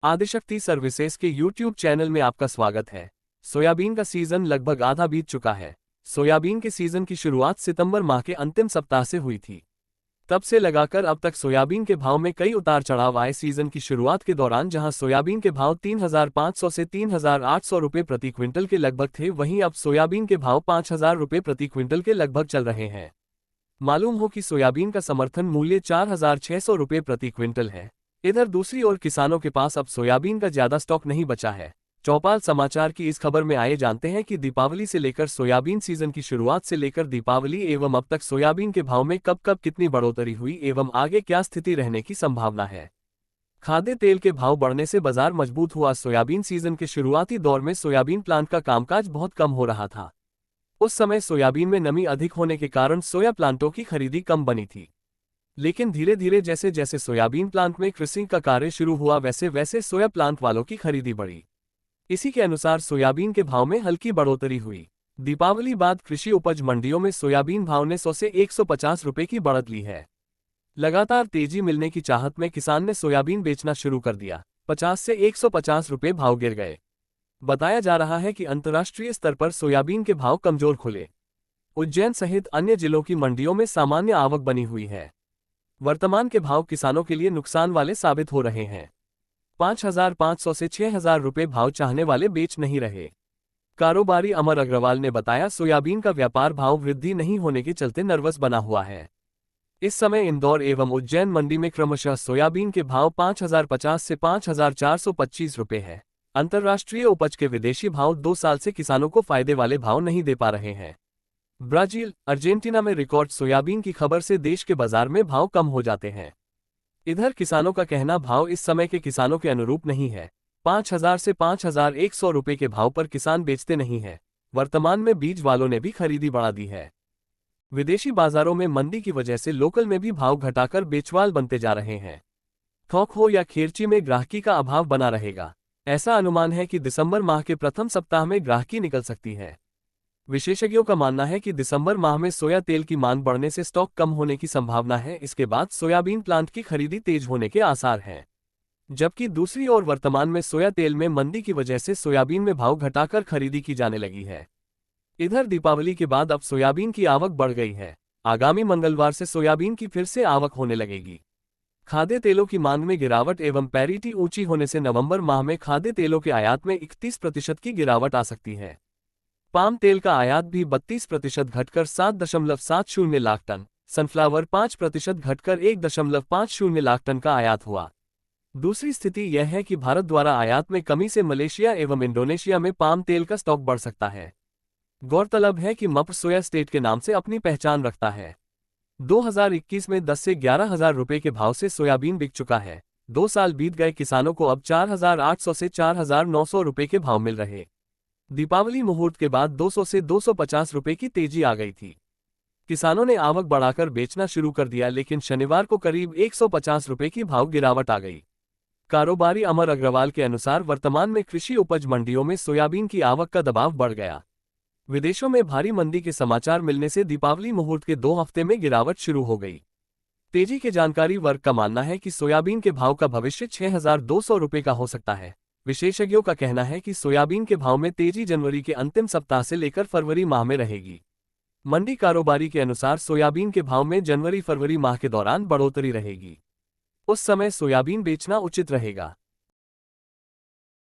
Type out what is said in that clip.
Adishakti services के YouTube channel में आपका स्वागत है। सोयाबीन का सीजन लगभग आधा बीत चुका है। सोयाबीन के सीजन की शुरुआत सितंबर माह के अंतिम सप्ताह से हुई थी। तब से लगाकर अब तक सोयाबीन के भाव में कई उतार चढ़ाव आए। सीजन की शुरुआत के दौरान जहां सोयाबीन के भाव 3,500 से 3,800 रुपये प्रति क्विंटल के लगभग थे, वहीं अब सोयाबीन के भाव 5,000 रुपये प्रति क्विंटल के लगभग चल रहे हैं। मालूम हो कि सोयाबीन का समर्थन मूल्य 4,600 रुपये प्रति क्विंटल है। इधर दूसरी ओर किसानों के पास अब सोयाबीन का ज्यादा स्टॉक नहीं बचा है। चौपाल समाचार की इस खबर में आए जानते हैं कि दीपावली से लेकर सोयाबीन सीजन की शुरुआत से लेकर दीपावली एवं अब तक सोयाबीन के भाव में कब कब कितनी बढ़ोतरी हुई एवं आगे क्या स्थिति रहने की संभावना है। खाद्य तेल के भाव बढ़ने से बाजार मजबूत हुआ। सोयाबीन सीजन के शुरुआती दौर में सोयाबीन प्लांट का कामकाज बहुत कम हो रहा था। उस समय सोयाबीन में नमी अधिक होने के कारण सोया प्लांटों की खरीदी कम बनी थी। लेकिन धीरे धीरे जैसे जैसे सोयाबीन प्लांट में क्रसिंग का कार्य शुरू हुआ, वैसे वैसे सोया प्लांट वालों की खरीदी बढ़ी। इसी के अनुसार सोयाबीन के भाव में हल्की बढ़ोतरी हुई। दीपावली बाद कृषि उपज मंडियों में सोयाबीन भाव ने 100 से 150 रुपये की बढ़त ली है। लगातार तेजी मिलने की चाहत में किसान ने सोयाबीन बेचना शुरू कर दिया। 50 से 150 रुपये भाव गिर गए। बताया जा रहा है कि अंतर्राष्ट्रीय स्तर पर सोयाबीन के भाव कमजोर खुले। उज्जैन सहित अन्य जिलों की मंडियों में सामान्य आवक बनी हुई है। वर्तमान के भाव किसानों के लिए नुकसान वाले साबित हो रहे हैं। 5,500 से 6,000 रुपये भाव चाहने वाले बेच नहीं रहे। कारोबारी अमर अग्रवाल ने बताया, सोयाबीन का व्यापार भाव वृद्धि नहीं होने के चलते नर्वस बना हुआ है। इस समय इंदौर एवं उज्जैन मंडी में क्रमशः सोयाबीन के भाव 5,050 से 5,425 रुपये है। अंतर्राष्ट्रीय उपज के विदेशी भाव 2 साल से किसानों को फायदे वाले भाव नहीं दे पा रहे हैं। ब्राजील, अर्जेंटीना में रिकॉर्ड सोयाबीन की खबर से देश के बाजार में भाव कम हो जाते हैं। इधर किसानों का कहना भाव इस समय के किसानों के अनुरूप नहीं है। 5,000 से 5,100 रुपये के भाव पर किसान बेचते नहीं है। वर्तमान में बीज वालों ने भी खरीदी बढ़ा दी है। विदेशी बाजारों में मंदी की वजह से लोकल में भी भाव घटाकर बेचवाल बनते जा रहे हैं। थोक हो या खेरची में ग्राहकी का अभाव बना रहेगा। ऐसा अनुमान है कि दिसंबर माह के प्रथम सप्ताह में ग्राहकी निकल सकती है। विशेषज्ञों का मानना है कि दिसंबर माह में सोया तेल की मांग बढ़ने से स्टॉक कम होने की संभावना है। इसके बाद सोयाबीन प्लांट की खरीदी तेज होने के आसार हैं। जबकि दूसरी ओर वर्तमान में सोया तेल में मंदी की वजह से सोयाबीन में भाव घटाकर खरीदी की जाने लगी है। इधर दीपावली के बाद अब सोयाबीन की आवक बढ़ गई है। आगामी मंगलवार से सोयाबीन की फिर से आवक होने लगेगी। खाद्य तेलों की मांग में गिरावट एवं पैरिटी ऊंची होने से नवंबर माह में खाद्य तेलों के आयात में 31% की गिरावट आ सकती है। पाम तेल का आयात भी 32% घटकर 7.70 लाख टन, सनफ्लावर 5% घटकर 1.50 लाख टन का आयात हुआ। दूसरी स्थिति यह है कि भारत द्वारा आयात में कमी से मलेशिया एवं इंडोनेशिया में पाम तेल का स्टॉक बढ़ सकता है। गौरतलब है कि मप्र सोया स्टेट के नाम से अपनी पहचान रखता है। 2021 में 10 से 11,000 रुपये के भाव से सोयाबीन बिक चुका है। 2 साल बीत गए, किसानों को अब 4,800 से 4,900 रुपये के भाव मिल रहे। दीपावली मुहूर्त के बाद 200 से 250 रुपये की तेजी आ गई थी। किसानों ने आवक बढ़ाकर बेचना शुरू कर दिया, लेकिन शनिवार को करीब 150 रुपये की भाव गिरावट आ गई। कारोबारी अमर अग्रवाल के अनुसार वर्तमान में कृषि उपज मंडियों में सोयाबीन की आवक का दबाव बढ़ गया। विदेशों में भारी मंदी के समाचार मिलने से दीपावली मुहूर्त के 2 हफ्ते में गिरावट शुरू हो गई। तेजी के जानकारी वर्ग का मानना है कि सोयाबीन के भाव का भविष्य 6,200 रुपये का हो सकता है। विशेषज्ञों का कहना है कि सोयाबीन के भाव में तेजी जनवरी के अंतिम सप्ताह से लेकर फरवरी माह में रहेगी। मंडी कारोबारी के अनुसार सोयाबीन के भाव में जनवरी फरवरी माह के दौरान बढ़ोतरी रहेगी। उस समय सोयाबीन बेचना उचित रहेगा।